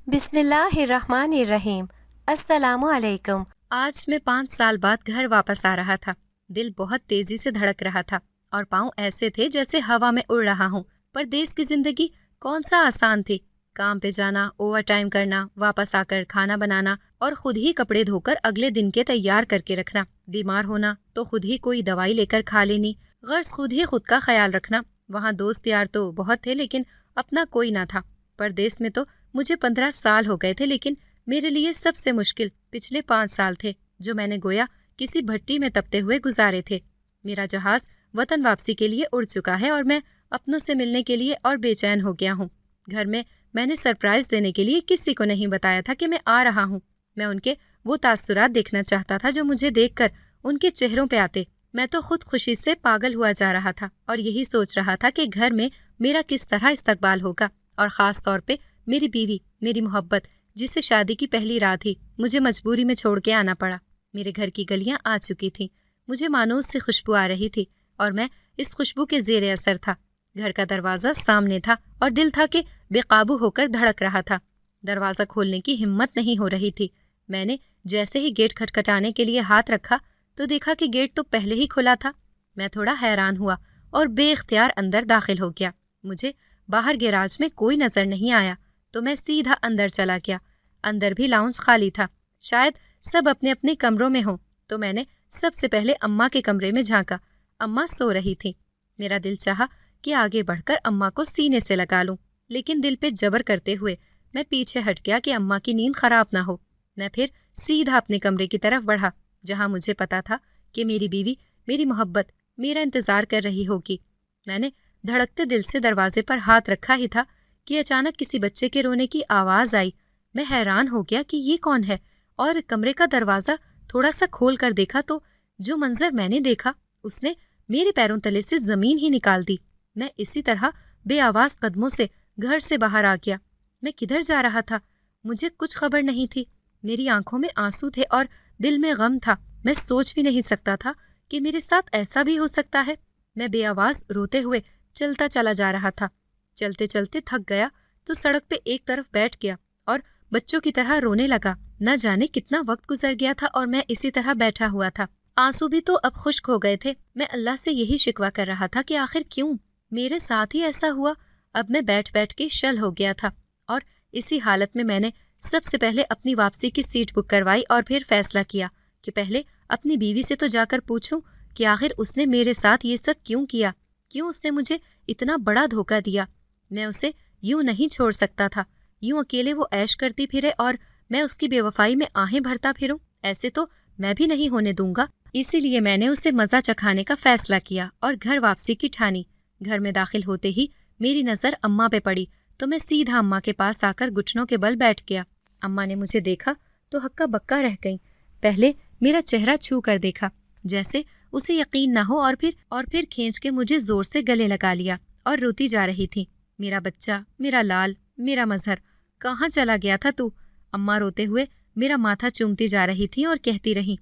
بسم اللہ الرحمن الرحیم۔ السلام علیکم۔ آج میں 5 سال بعد گھر واپس آ رہا تھا۔ دل بہت تیزی سے دھڑک رہا تھا اور پاؤں ایسے تھے جیسے ہوا میں اڑ رہا ہوں۔ پردیس کی زندگی کون سا آسان تھی؟ کام پہ جانا، اوور ٹائم کرنا، واپس آ کر کھانا بنانا اور خود ہی کپڑے دھو کر اگلے دن کے تیار کر کے رکھنا۔ بیمار ہونا تو خود ہی کوئی دوائی لے کر کھا لینی، غرض خود ہی خود کا خیال رکھنا۔ وہاں دوست یار تو بہت تھے لیکن اپنا کوئی نہ تھا۔ پردیس میں تو مجھے 15 سال ہو گئے تھے، لیکن میرے لیے سب سے مشکل پچھلے 5 سال تھے جو میں نے گویا کسی بھٹی میں تپتے ہوئے گزارے تھے۔ میرا جہاز وطن واپسی کے لیے اڑ چکا ہے اور میں اپنوں سے ملنے کے لیے اور بے چین ہو گیا ہوں۔ گھر میں نے سرپرائز دینے کے لیے کسی کو نہیں بتایا تھا کہ میں آ رہا ہوں۔ میں ان کے وہ تاثرات دیکھنا چاہتا تھا جو مجھے دیکھ کر ان کے چہروں پہ آتے۔ میں تو خود خوشی سے پاگل ہوا جا رہا تھا اور یہی سوچ رہا تھا کہ گھر میں میرا کس طرح استقبال ہوگا، اور خاص طور پہ میری بیوی، میری محبت، جس سے شادی کی پہلی رات ہی مجھے مجبوری میں چھوڑ کے آنا پڑا۔ میرے گھر کی گلیاں آ چکی تھیں، مجھے مانوس سے خوشبو آ رہی تھی اور میں اس خوشبو کے زیر اثر تھا۔ گھر کا دروازہ سامنے تھا اور دل تھا کہ بے قابو ہو کر دھڑک رہا تھا۔ دروازہ کھولنے کی ہمت نہیں ہو رہی تھی۔ میں نے جیسے ہی گیٹ کھٹکھٹانے کے لیے ہاتھ رکھا تو دیکھا کہ گیٹ تو پہلے ہی کھلا تھا۔ میں تھوڑا حیران ہوا اور بے اختیار اندر داخل ہو گیا۔ مجھے باہر گیراج میں کوئی نظر نہیں آیا تو میں سیدھا اندر چلا گیا۔ اندر بھی لاؤنج خالی تھا، شاید سب اپنے اپنے کمروں میں ہوں، تو میں نے سب سے پہلے اماں کے کمرے میں جھانکا۔ اماں سو رہی تھیں۔ میرا دل چاہا کہ آگے بڑھ کر اماں کو سینے سے لگا لوں، لیکن دل پہ جبر کرتے ہوئے میں پیچھے ہٹ گیا کہ اماں کی نیند خراب نہ ہو۔ میں پھر سیدھا اپنے کمرے کی طرف بڑھا جہاں مجھے پتا تھا کہ میری بیوی، میری محبت میرا انتظار کر رہی ہوگی۔ میں نے دھڑکتے دل سے دروازے پر ہاتھ رکھا ہی تھا کہ اچانک کسی بچے کے رونے کی آواز آئی۔ میں حیران ہو گیا کہ یہ کون ہے، اور کمرے کا دروازہ تھوڑا سا کھول کر دیکھا تو جو منظر میں نے دیکھا اس نے میرے پیروں تلے سے زمین ہی نکال دی۔ میں اسی طرح بے آواز قدموں سے گھر سے باہر آ گیا۔ میں کدھر جا رہا تھا مجھے کچھ خبر نہیں تھی۔ میری آنکھوں میں آنسو تھے اور دل میں غم تھا۔ میں سوچ بھی نہیں سکتا تھا کہ میرے ساتھ ایسا بھی ہو سکتا ہے۔ میں بے آواز روتے ہوئے چلتا چلا جا رہا تھا۔ چلتے چلتے تھک گیا تو سڑک پہ ایک طرف بیٹھ گیا اور بچوں کی طرح رونے لگا۔ نہ جانے کتنا وقت گزر گیا تھا اور میں اسی طرح بیٹھا ہوا تھا۔ آنسو بھی تو اب خشک ہو گئے تھے۔ میں اللہ سے یہی شکوہ کر رہا تھا کہ آخر کیوں میرے ساتھ ہی ایسا ہوا۔ اب میں بیٹھ بیٹھ کے شل ہو گیا تھا، اور اسی حالت میں نے سب سے پہلے اپنی واپسی کی سیٹ بک کروائی اور پھر فیصلہ کیا کہ پہلے اپنی بیوی سے تو جا کر پوچھوں کہ آخر اس نے میرے ساتھ یہ سب کیوں کیا، کیوں اس نے مجھے اتنا بڑا دھوکہ دیا۔ میں اسے یوں نہیں چھوڑ سکتا تھا، یوں اکیلے وہ عیش کرتی پھرے اور میں اس کی بے وفائی میں آہیں بھرتا پھروں۔ ایسے تو میں بھی نہیں ہونے دوں گا۔ اسی لیے میں نے اسے مزہ چکھانے کا فیصلہ کیا اور گھر واپسی کی ٹھانی۔ گھر میں داخل ہوتے ہی میری نظر اماں پہ پڑی تو میں سیدھا اماں کے پاس آ کر گھٹنوں کے بل بیٹھ گیا۔ اماں نے مجھے دیکھا تو ہکا بکا رہ گئیں۔ پہلے میرا چہرہ چھو کر دیکھا جیسے اسے یقین نہ ہو، اور پھر کھینچ کے مجھے زور سے گلے لگا لیا اور روتی جا رہی تھی۔ میرا بچہ، میرا لال، میرا مظہر، کہاں چلا گیا تھا تو؟ اماں روتے ہوئے میرا ماتھا چومتی جا رہی تھی اور کہتی رہی،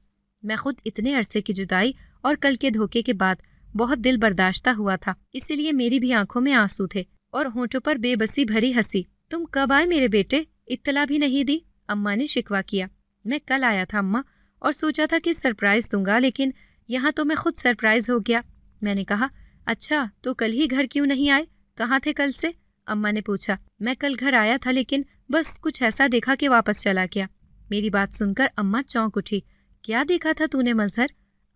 میں خود اتنے عرصے کی جدائی اور کل کے دھوکے کے بعد بہت دل برداشتہ ہوا تھا، اسی لیے میری بھی آنکھوں میں آنسو تھے اور ہونٹوں پر بے بسی بھری ہنسی۔ تم کب آئے میرے بیٹے؟ اطلاع بھی نہیں دی، اماں نے شکوہ کیا۔ میں کل آیا تھا اماں، اور سوچا تھا کہ سرپرائز دوں گا، لیکن یہاں تو میں خود سرپرائز ہو گیا۔ میں نے کہا، اچھا تو کل ہی گھر کیوں نہیں آئے؟ کہاں تھے کل سے؟ اماں نے پوچھا۔ میں کل گھر آیا تھا لیکن بس کچھ ایسا دیکھا کہ واپس چلا گیا۔ میری بات سن کر اماں چونک اٹھی۔ کیا دیکھا تھا تو نے مظہر؟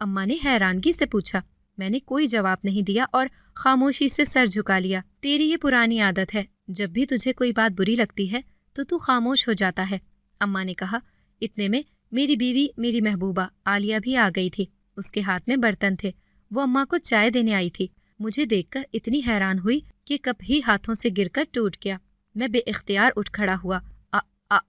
اماں نے حیرانگی سے پوچھا۔ میں نے کوئی جواب نہیں دیا اور خاموشی سے سر جھکا لیا۔ تیری یہ پرانی عادت ہے، جب بھی تجھے کوئی بات بری لگتی ہے تو خاموش ہو جاتا ہے، اماں نے کہا۔ اتنے میں میری بیوی، میری محبوبہ عالیہ بھی آ گئی تھی۔ اس کے ہاتھ میں برتن تھے، وہ اماں کو چائے دینے آئی تھی۔ مجھے دیکھ کر اتنی حیران ہوئی کہ کپ ہی ہاتھوں سے گر کر ٹوٹ گیا۔ میں بے اختیار اٹھ کھڑا ہوا۔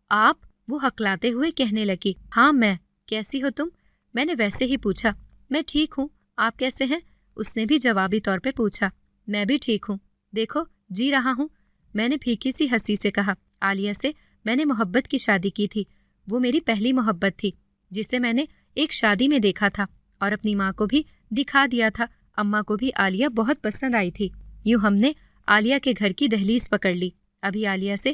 آپ؟ وہ ہکلاتے ہوئے کہنے لگی۔ ہاں میں۔ کیسی ہو تم؟ میں نے ویسے ہی پوچھا۔ میں ٹھیک ہوں، آپ کیسے ہیں؟ اس نے بھی جوابی طور پہ پوچھا۔ میں بھی ٹھیک ہوں، دیکھو جی رہا ہوں، میں نے پھیکی سی ہنسی سے کہا۔ عالیہ سے میں نے محبت کی شادی کی تھی، وہ میری پہلی محبت تھی، جسے میں نے ایک شادی میں دیکھا تھا اور اپنی ماں کو بھی دکھا دیا تھا۔ اماں کو بھی عالیہ بہت پسند آئی تھی۔ یوں ہم نے عالیہ کے گھر کی دہلیز پکڑ لی۔ ابھی عالیہ سے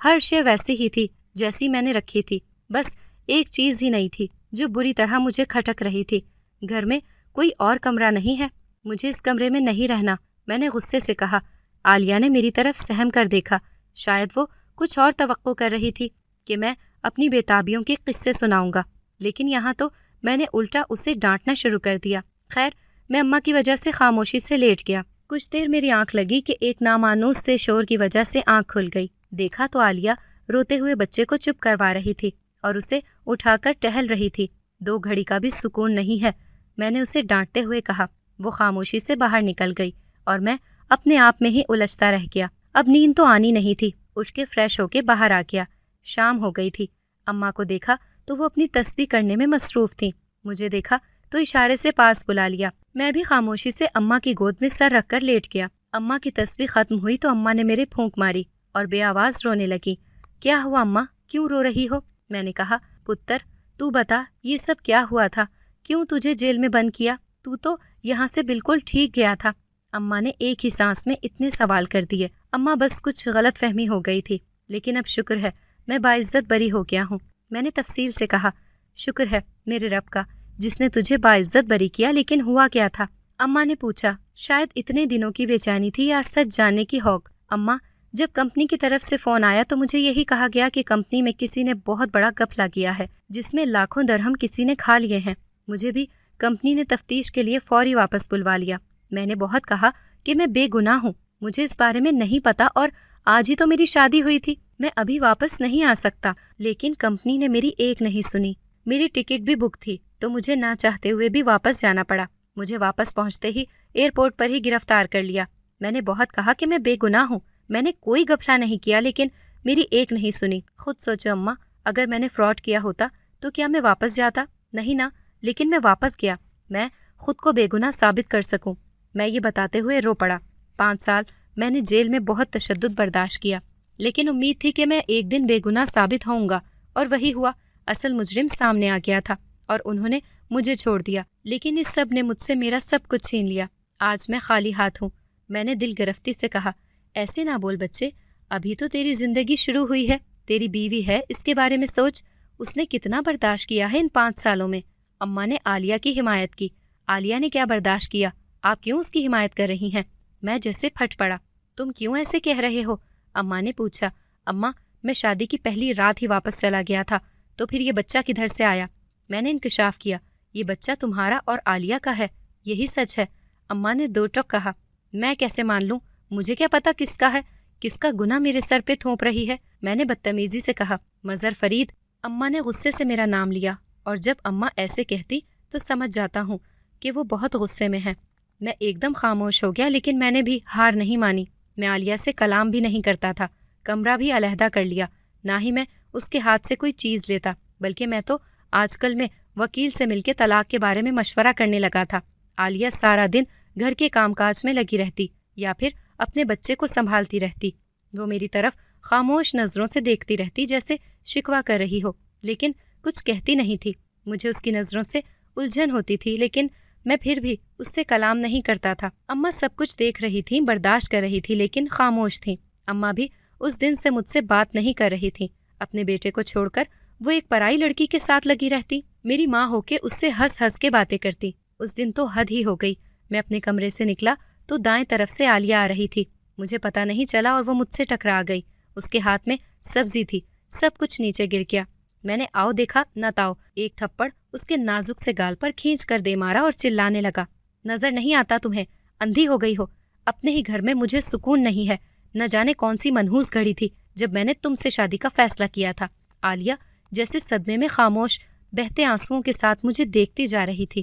ہر شے ویسی ہی تھی جیسی میں نے رکھی تھی، بس ایک چیز ہی نہیں تھی جو بری طرح مجھے کھٹک رہی تھی۔ گھر میں کوئی اور کمرہ نہیں ہے، مجھے اس کمرے میں نہیں رہنا، میں نے غصے سے کہا۔ عالیہ نے میری طرف سہم کر دیکھا، شاید وہ کچھ اور توقع کر رہی تھی کہ میں اپنی بےتابیوں کے قصے سناؤں گا، لیکن یہاں تو میں نے الٹا اسے ڈانٹنا شروع کر دیا۔ خیر، میں اماں کی وجہ سے خاموشی سے لیٹ گیا۔ کچھ دیر میری آنکھ لگی کہ ایک نامانوس سے شور کی وجہ سے آنکھ کھل گئی۔ دیکھا تو عالیہ روتے ہوئے بچے کو چپ کروا رہی تھی اور اسے اٹھا کر ٹہل رہی تھی۔ 2 گھڑی کا بھی سکون نہیں ہے، میں نے اسے ڈانٹتے ہوئے کہا۔ وہ خاموشی سے باہر نکل گئی اور میں اپنے آپ میں ہی الجھتا رہ گیا۔ اب نیند تو آنی نہیں تھی، اٹھ کے فریش ہو کے باہر آ گیا۔ شام ہو گئی تھی۔ اماں کو دیکھا تو وہ اپنی تسبیح کرنے میں مصروف تھیں۔ مجھے دیکھا تو اشارے سے پاس بلا لیا۔ میں بھی خاموشی سے اماں کی گود میں سر رکھ کر لیٹ گیا۔ اماں کی تسبیح ختم ہوئی تو اماں نے میرے پھونک ماری اور بے آواز رونے لگی۔ کیا ہوا اماں، کیوں رو رہی ہو؟ میں نے کہا، پتر تو بتا یہ سب کیا ہوا تھا، کیوں تجھے جیل میں بند کیا؟ تو یہاں سے بالکل ٹھیک گیا تھا۔ اماں نے ایک ہی سانس میں اتنے سوال کر دیے۔ اماں بس کچھ غلط فہمی ہو گئی تھی، لیکن اب شکر ہے میں باعزت بری ہو گیا ہوں۔ میں نے تفصیل سے کہا، شکر ہے میرے رب کا جس نے تجھے باعزت بری کیا، لیکن ہوا کیا تھا؟ اماں نے پوچھا۔ شاید اتنے دنوں کی بے چینی تھی یا سچ جاننے کی ہوک۔ اماں، جب کمپنی کی طرف سے فون آیا تو مجھے یہی کہا گیا کہ کمپنی میں کسی نے بہت بڑا گھپلہ کیا ہے جس میں لاکھوں درہم کسی نے کھا لیے ہیں۔ مجھے بھی کمپنی نے تفتیش کے لیے فوری واپس بلوا لیا۔ میں نے بہت کہا کہ میں بے گناہ ہوں، مجھے اس بارے میں نہیں پتا اور آج ہی تو میری شادی ہوئی تھی، میں ابھی واپس نہیں آ سکتا، لیکن کمپنی نے میری ایک نہیں سنی۔ میری ٹکٹ بھی بک تھی تو مجھے نہ چاہتے ہوئے بھی واپس جانا پڑا۔ مجھے واپس پہنچتے ہی ایئرپورٹ پر ہی گرفتار کر لیا۔ میں نے بہت کہا کہ میں بے گناہ ہوں، میں نے کوئی گھپلہ نہیں کیا، لیکن میری ایک نہیں سنی۔ خود سوچو اماں، اگر میں نے فراڈ کیا ہوتا تو کیا میں واپس جاتا؟ نہیں نا، لیکن میں واپس گیا، میں خود کو بے گناہ ثابت کر سکوں۔ میں یہ بتاتے ہوئے رو پڑا۔ 5 سال میں نے جیل میں بہت تشدد برداشت کیا، لیکن امید تھی کہ میں ایک دن بے گناہ ثابت ہوں گا، اور وہی ہوا۔ اصل مجرم سامنے آ گیا تھا اور انہوں نے مجھے چھوڑ دیا، لیکن اس سب نے مجھ سے میرا سب کچھ چھین لیا۔ آج میں خالی ہاتھ ہوں۔ میں نے دل گرفتی سے کہا، ایسے نہ بول بچے، ابھی تو تیری زندگی شروع ہوئی ہے، تیری بیوی ہے، اس کے بارے میں سوچ، اس نے کتنا برداشت کیا ہے ان 5 سالوں میں۔ اماں نے عالیہ کی حمایت کی۔ عالیہ نے کیا برداشت کیا؟ آپ کیوں اس کی حمایت کر رہی ہیں؟ میں جیسے پھٹ پڑا۔ تم کیوں ایسے کہہ رہے ہو؟ اماں نے پوچھا۔ اماں، میں شادی کی پہلی رات ہی واپس چلا گیا تھا، تو پھر یہ بچہ کدھر سے آیا؟ میں نے انکشاف کیا، یہ بچہ تمہارا اور عالیہ کا ہے، یہی سچ ہے۔ اماں نے 2 ٹوک کہا۔ میں کیسے مان لوں؟ مجھے کیا پتا کس کا ہے، کس کا گناہ میرے سر پہ تھوپ رہی ہے؟ میں نے بدتمیزی سے کہا۔ مظہر فرید۔ اماں نے غصے سے میرا نام لیا، اور جب اماں ایسے کہتی تو سمجھ جاتا ہوں کہ وہ بہت غصے میں ہیں۔ میں ایک دم خاموش ہو گیا، لیکن میں نے بھی ہار نہیں مانی۔ میں عالیہ سے کلام بھی نہیں کرتا تھا، کمرہ بھی علیحدہ کر لیا، نہ ہی میں اس کے ہاتھ سے کوئی چیز لیتا، بلکہ میں تو آج کل میں وکیل سے مل کے طلاق کے بارے میں مشورہ کرنے لگا تھا۔ عالیہ سارا دن گھر کے کام کاج میں لگی رہتی یا پھر اپنے بچے کو سنبھالتی رہتی۔ وہ میری طرف خاموش نظروں سے دیکھتی رہتی جیسے شکوہ کر رہی ہو، لیکن کچھ کہتی نہیں تھی۔ مجھے اس کی نظروں سے الجھن ہوتی تھی، لیکن میں پھر بھی اس سے کلام نہیں کرتا تھا۔ اماں سب کچھ دیکھ رہی تھیں، برداشت کر رہی تھی، لیکن خاموش تھیں۔ اماں بھی اس دن سے مجھ سے بات نہیں کر رہی تھیں۔ اپنے بیٹے کو چھوڑ کر وہ ایک پرائی لڑکی کے ساتھ لگی رہتی، میری ماں ہو کے اس سے ہنس ہنس کے باتیں کرتی۔ اس دن تو حد ہی ہو گئی۔ میں اپنے کمرے سے نکلا تو دائیں طرف سے عالیہ آ رہی تھی، مجھے پتہ نہیں چلا اور وہ مجھ سے ٹکرا گئی۔ اس کے ہاتھ میں سبزی تھی، سب کچھ نیچے گر گیا۔ میں نے آؤ دیکھا نہ تاؤ، ایک تھپڑ اس کے نازک سے گال پر کھینچ کر دے مارا اور چلانے لگا، نظر نہیں آتا تمہیں؟ اندھی ہو گئی ہو؟ اپنے ہی گھر میں مجھے سکون نہیں ہے۔ نہ جانے کون سی منحوس گھڑی تھی جب میں نے تم سے شادی کا فیصلہ کیا تھا۔ عالیہ جیسے صدمے میں خاموش بہتے آنسوؤں کے ساتھ مجھے دیکھتی جا رہی تھی۔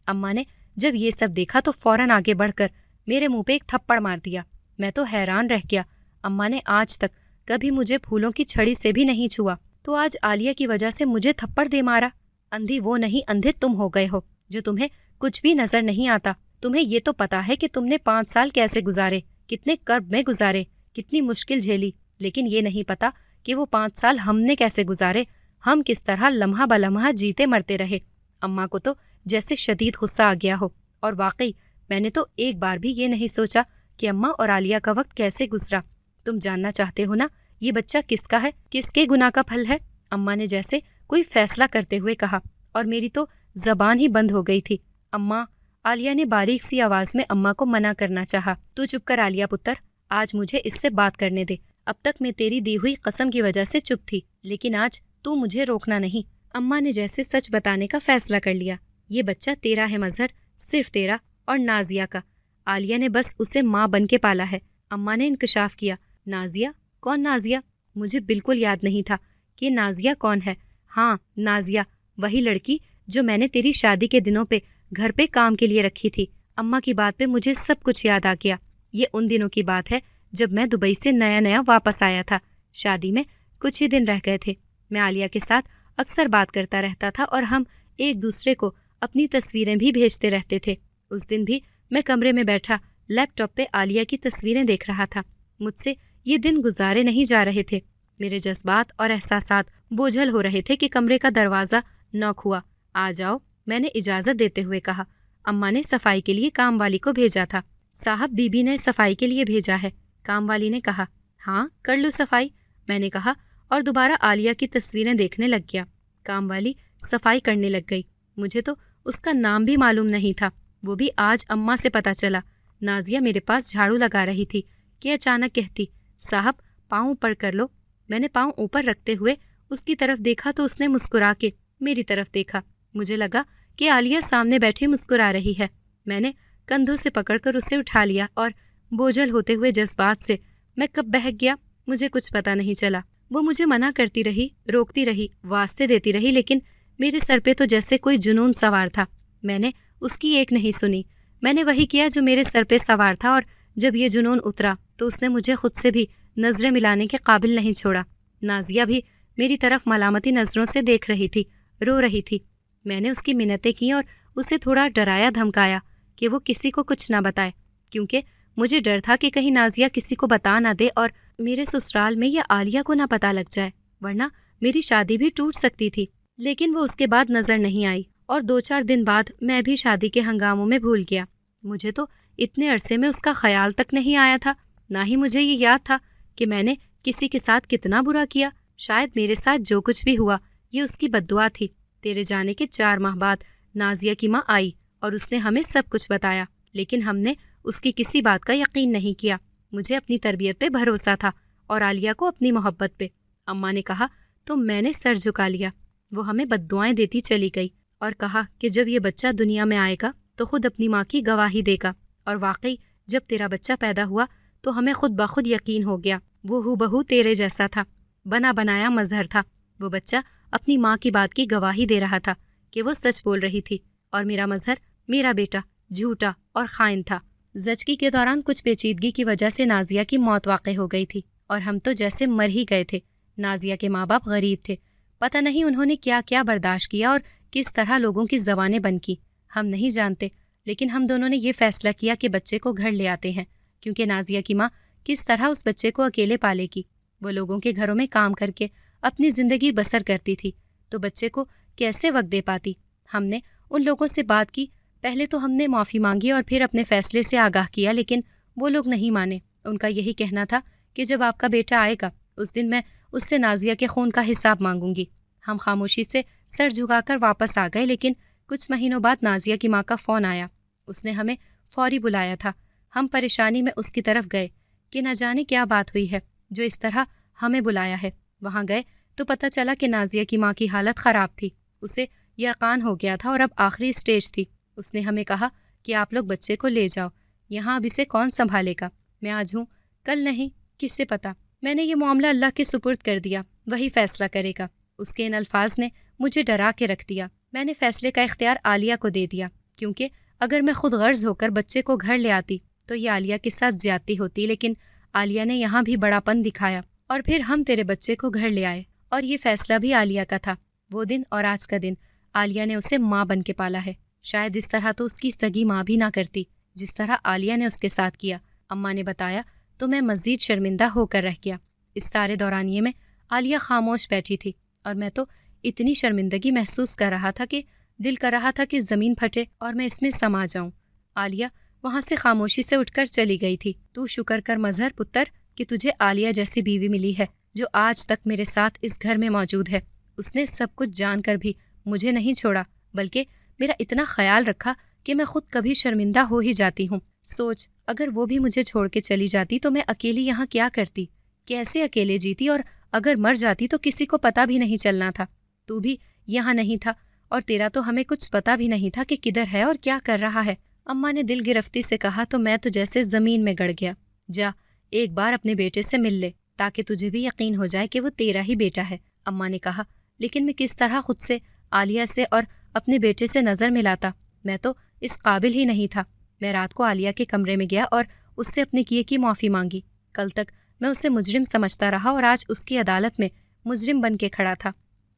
اماں نے جب یہ سب دیکھا تو فوراً آگے بڑھ کر میرے منہ پہ ایک تھپڑ مار دیا۔ میں تو حیران رہ گیا، اماں نے آج تک کبھی مجھے پھولوں کی چھڑی سے بھی نہیں چھوا، تو آج عالیہ کی وجہ سے مجھے تھپڑ دے مارا۔ اندھی وہ نہیں، اندھے تم ہو گئے ہو جو تمہیں کچھ بھی نظر نہیں آتا۔ تمہیں یہ تو پتا ہے کہ تم نے 5 سال کیسے گزارے، کتنے کرب میں گزارے، کتنی مشکل جھیلی، لیکن یہ نہیں پتا کہ وہ 5 سال ہم نے کیسے گزارے، ہم کس طرح لمحہ بلمحہ جیتے مرتے رہے۔ اماں کو تو جیسے شدید غصہ آ گیا ہو، اور واقعی میں نے تو ایک بار بھی یہ نہیں سوچا کہ اماں اور عالیہ کا وقت کیسے گزرا۔ تم جاننا چاہتے ہو نا، یہ بچہ کس کا ہے؟ کس کے گناہ کا پھل ہے؟ اماں نے جیسے کوئی فیصلہ کرتے ہوئے کہا اور میری تو زبان ہی بند ہو گئی تھی۔ اماں، عالیہ نے باریک سی آواز میں اماں کو منع کرنا چاہا۔ تو چپ کر عالیہ پتر، آج مجھے اس سے بات کرنے دے۔ اب تک میں تیری دی ہوئی قسم کی وجہ سے چپ تھی، لیکن آج تو مجھے روکنا نہیں۔ اماں نے جیسے سچ بتانے کا فیصلہ کر لیا۔ یہ بچہ تیرا ہے مظہر، صرف تیرا اور نازیہ کا۔ عالیہ نے بس اسے ماں بن کے پالا ہے۔ اماں نے انکشاف کیا۔ نازیہ؟ کون نازیہ؟ مجھے بالکل یاد نہیں تھا کہ نازیہ کون ہے۔ ہاں، نازیہ، وہی لڑکی جو میں نے تیری شادی کے دنوں پہ گھر پہ کام کے لیے رکھی تھی۔ اماں کی بات پہ مجھے سب کچھ یاد آ گیا۔ یہ ان دنوں کی بات ہے جب میں دبئی سے نیا واپس آیا تھا۔ شادی میں کچھ ہی دن رہ گئے تھے۔ میں عالیہ کے ساتھ اکثر بات کرتا رہتا تھا اور ہم ایک دوسرے کو اپنی تصویریں بھی بھیجتے رہتے تھے۔ اس دن بھی میں کمرے میں بیٹھا لیپ ٹاپ پہ عالیہ کی تصویریں دیکھ رہا تھا۔ مجھ سے یہ دن گزارے نہیں جا رہے تھے۔ میرے جذبات اور احساسات بوجھل ہو رہے تھے کہ کمرے کا دروازہ نوک ہوا۔ آ جاؤ، میں نے اجازت دیتے ہوئے کہا۔ اماں نے صفائی کے لیے کام والی کو بھیجا تھا۔ صاحب، بی بی نے صفائی کے لیے بھیجا ہے، کام والی نے کہا۔ ہاں، کر لو صفائی، میں نے کہا اور دوبارہ عالیہ کی تصویریں دیکھنے لگ گیا۔ کام والی صفائی کرنے لگ گئی۔ مجھے تو اس کا نام بھی معلوم نہیں تھا، وہ بھی آج اماں سے پتہ چلا۔ نازیہ میرے پاس جھاڑو لگا رہی تھی کہ اچانک کہتی، صاحب پاؤں اوپر کر لو۔ میں نے پاؤں اوپر رکھتے ہوئے اس کی طرف دیکھا تو اس نے مسکرا کے میری طرف دیکھا۔ مجھے لگا کہ عالیہ سامنے بیٹھی مسکرا رہی ہے۔ میں نے کندھوں سے پکڑ کر اسے اٹھا لیا اور بوجھل ہوتے ہوئے جذبات سے میں کب بہک گیا مجھے کچھ پتہ نہیں چلا۔ وہ مجھے منع کرتی رہی، روکتی رہی، واسطے دیتی رہی، لیکن میرے سر پہ تو جیسے کوئی جنون سوار تھا۔ میں نے اس کی ایک نہیں سنی۔ میں نے وہی کیا جو میرے سر پہ سوار تھا، اور جب یہ جنون اترا تو اس نے مجھے خود سے بھی نظریں ملانے کے قابل نہیں چھوڑا۔ نازیہ بھی میری طرف ملامتی نظروں سے دیکھ رہی تھی، رو رہی تھی۔ میں نے اس کی منتیں کی اور اسے تھوڑا ڈرایا دھمکایا کہ وہ کسی کو کچھ نہ بتائے، کیونکہ مجھے ڈر تھا کہ کہیں نازیہ کسی کو بتا نہ دے اور میرے سسرال میں یا عالیہ کو نہ پتہ لگ جائے، ورنہ میری شادی بھی ٹوٹ سکتی تھی۔ لیکن وہ اس کے بعد نظر نہیں آئی اور 2-4 دن بعد میں بھی شادی کے ہنگاموں میں بھول گیا۔ مجھے تو اتنے عرصے میں اس کا خیال تک نہیں آیا تھا، نہ ہی مجھے یہ یاد تھا کہ میں نے کسی کے ساتھ کتنا برا کیا۔ شاید میرے ساتھ جو کچھ بھی ہوا یہ اس کی بد دعا تھی۔ تیرے جانے کے 4 ماہ بعد نازیہ کی ماں آئی اور اس نے ہمیں سب کچھ بتایا، لیکن ہم نے اس کی کسی بات کا یقین نہیں کیا۔ مجھے اپنی تربیت پہ بھروسہ تھا اور عالیہ کو اپنی محبت پہ۔ اماں نے کہا تو میں نے سر جھکا لیا۔ وہ ہمیں بد دعائیں دیتی چلی گئی اور کہا کہ جب یہ بچہ دنیا میں آئے گا تو خود اپنی ماں کی گواہی دے گا، اور واقعی جب تیرا بچہ پیدا ہوا تو ہمیں خود بخود یقین ہو گیا وہ ہو بہو تیرے جیسا تھا، بنا بنایا مظہر تھا۔ وہ بچہ اپنی ماں کی بات کی گواہی دے رہا تھا کہ وہ سچ بول رہی تھی، اور میرا مظہر، میرا بیٹا، جھوٹا اور خائن تھا۔ زچگی کے دوران کچھ پیچیدگی کی وجہ سے نازیہ کی موت واقع ہو گئی تھی اور ہم تو جیسے مر ہی گئے تھے۔ نازیہ کے ماں باپ غریب تھے، پتہ نہیں انہوں نے کیا کیا برداشت کیا اور کس طرح لوگوں کی زبانیں بند کی، ہم نہیں جانتے، لیکن ہم دونوں نے یہ فیصلہ کیا کہ بچے کو گھر لے آتے ہیں، کیونکہ نازیہ کی ماں کس طرح اس بچے کو اکیلے پالے گی۔ وہ لوگوں کے گھروں میں کام کر کے اپنی زندگی بسر کرتی تھی، تو بچے کو کیسے وقت دے پاتی۔ ہم نے ان لوگوں سے بات کی، پہلے تو ہم نے معافی مانگی اور پھر اپنے فیصلے سے آگاہ کیا، لیکن وہ لوگ نہیں مانے۔ ان کا یہی کہنا تھا کہ جب آپ کا بیٹا آئے گا اس دن میں اس سے نازیہ کے خون کا حساب مانگوں گی۔ ہم خاموشی سے سر جھکا کر واپس آ گئے، لیکن کچھ مہینوں بعد نازیہ کی ماں کا فون آیا۔ اس نے ہمیں فوری بلایا تھا۔ ہم پریشانی میں اس کی طرف گئے کہ نہ جانے کیا بات ہوئی ہے جو اس طرح ہمیں بلایا ہے۔ وہاں گئے تو پتہ چلا کہ نازیہ کی ماں کی حالت خراب تھی، اسے یرقان ہو گیا تھا اور اب آخری سٹیج تھی۔ اس نے ہمیں کہا کہ آپ لوگ بچے کو لے جاؤ، یہاں اب اسے کون سنبھالے گا؟ میں آج ہوں، کل نہیں، کس سے پتا؟ میں نے یہ معاملہ اللہ کے سپرد کر دیا، وہی فیصلہ کرے گا۔ اس کے ان الفاظ نے مجھے ڈرا کے رکھ دیا۔ میں نے فیصلے کا اختیار عالیہ کو دے دیا، کیونکہ اگر میں خود غرض ہو کر بچے کو گھر لے آتی تو یہ عالیہ کے ساتھ زیادتی ہوتی، لیکن عالیہ نے یہاں بھی بڑا پن دکھایا اور پھر ہم تیرے بچے کو گھر لے آئے، اور یہ فیصلہ بھی عالیہ کا تھا۔ وہ دن اور آج کا دن عالیہ نے اسے ماں بن کے پالا ہے۔ شاید اس طرح تو اس کی سگی ماں بھی نہ کرتی جس طرح عالیہ نے اس کے ساتھ کیا۔ اماں نے بتایا تو میں مزید شرمندہ ہو کر رہ گیا۔ اس سارے دورانیے میں عالیہ خاموش بیٹھی تھی اور میں تو اتنی شرمندگی محسوس کر رہا تھا کہ دل کر رہا تھا کہ زمین پھٹے اور میں اس میں سما جاؤں۔ عالیہ وہاں سے خاموشی سے اٹھ کر چلی گئی تھی۔ تو شکر کر مظہر پتر کہ تجھے عالیہ جیسی بیوی ملی ہے جو آج تک میرے ساتھ اس گھر میں موجود ہے۔ اس نے سب کچھ جان کر بھی مجھے نہیں چھوڑا، بلکہ میرا اتنا خیال رکھا کہ میں خود کبھی شرمندہ ہو ہی جاتی ہوں۔ سوچ، اگر وہ بھی مجھے چھوڑ کے چلی جاتی تو میں اکیلی یہاں کیا کرتی، کیسے اکیلے جیتی، اور اگر مر جاتی تو کسی کو پتہ بھی نہیں چلنا تھا۔ تو بھی یہاں نہیں تھا، اور تیرا تو ہمیں کچھ پتہ بھی نہیں تھا کہ کدھر ہے اور کیا کر رہا ہے۔ اماں نے دل گرفتی سے کہا تو میں تو جیسے زمین میں گڑ گیا۔ جا ایک بار اپنے بیٹے سے مل لے تاکہ تجھے بھی یقین ہو جائے کہ وہ تیرا ہی بیٹا ہے، اماں نے کہا۔ لیکن میں کس طرح خود سے، عالیہ سے اور اپنے بیٹے سے نظر ملاتا؟ میں تو اس قابل ہی نہیں تھا۔ میں رات کو عالیہ کے کمرے میں گیا اور اس سے اپنے کیے کی معافی مانگی۔ کل تک میں اسے مجرم سمجھتا رہا اور آج اس کی عدالت میں مجرم بن کے کھڑا تھا۔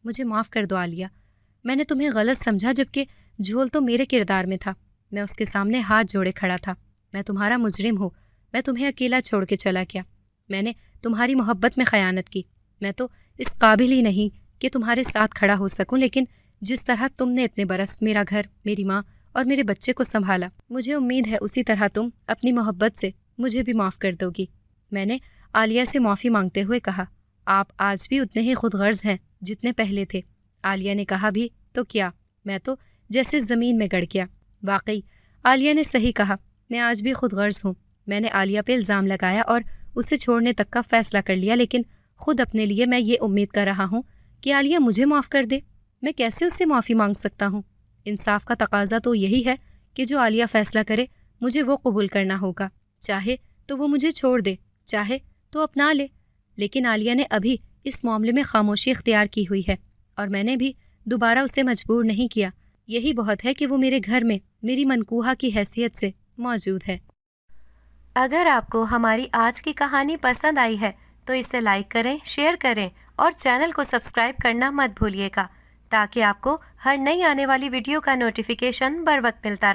مجھے معاف کر دو عالیہ، میں نے تمہیں غلط سمجھا، جبکہ جھول تو میرے کردار میں تھا۔ میں اس کے سامنے ہاتھ جوڑے کھڑا تھا۔ میں تمہارا مجرم ہوں، میں تمہیں اکیلا چھوڑ کے چلا گیا، میں نے تمہاری محبت میں خیانت کی۔ میں تو اس قابل ہی نہیں کہ تمہارے ساتھ کھڑا ہو سکوں، لیکن جس طرح تم نے اتنے برس میرا گھر، میری ماں اور میرے بچے کو سنبھالا، مجھے امید ہے اسی طرح تم اپنی محبت سے مجھے بھی معاف کر دو گی۔ میں نے عالیہ سے معافی مانگتے ہوئے کہا، آپ آج بھی اتنے ہی خود غرض ہیں جتنے پہلے تھے۔ عالیہ نے کہا، بھی تو کیا، میں تو جیسے زمین میں گڑ گیا۔ واقعی عالیہ نے صحیح کہا، میں آج بھی خود غرض ہوں۔ میں نے عالیہ پہ الزام لگایا اور اسے چھوڑنے تک کا فیصلہ کر لیا، لیکن خود اپنے لیے میں یہ امید کر رہا ہوں کہ عالیہ مجھے معاف کر دے۔ میں کیسے اس سے معافی مانگ سکتا ہوں؟ انصاف کا تقاضا تو یہی ہے کہ جو عالیہ فیصلہ کرے مجھے وہ قبول کرنا ہوگا، چاہے تو وہ مجھے چھوڑ دے، چاہے تو اپنا لے۔ لیکن عالیہ نے ابھی اس معاملے میں خاموشی اختیار کی ہوئی ہے، اور میں نے بھی دوبارہ اسے مجبور نہیں کیا۔ یہی بہت ہے کہ وہ میرے گھر میں میری منکوحہ کی حیثیت سے موجود ہے۔ اگر آپ کو ہماری آج کی کہانی پسند آئی ہے تو اسے لائک کریں، شیئر کریں اور چینل کو سبسکرائب کرنا مت بھولیے گا، تاکہ آپ کو ہر نئی آنے والی ویڈیو کا نوٹیفیکیشن بر وقت ملتا رہے۔